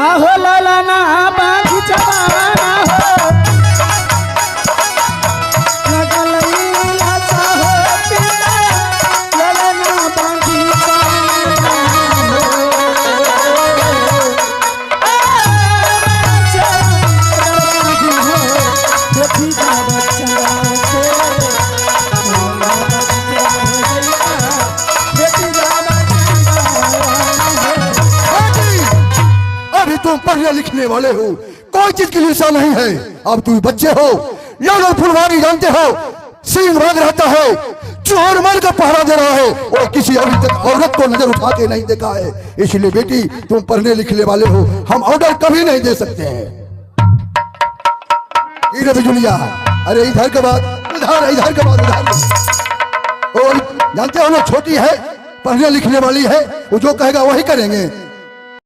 आहो लालाना बाकी जमाना हो तुम पढ़ने लिखने वाले हो, कोई चीज की लिसा नहीं है। अब तुम बच्चे हो, लाल फुलवारी जानते हो, सिंह भाग रहता है, चोर मर का पहरा दे रहा है और किसी अभी तक औरत को नजर उठा के नहीं देखा है। इसलिए बेटी तुम पढ़ने लिखने वाले हो, हम ऑर्डर कभी नहीं दे सकते हैं। जुलिया, अरे इधर के बाद उधर, इधर के बाद उधर। और जानते हो ना, छोटी है, पढ़ने लिखने वाली है, वो जो कहेगा वही करेंगे।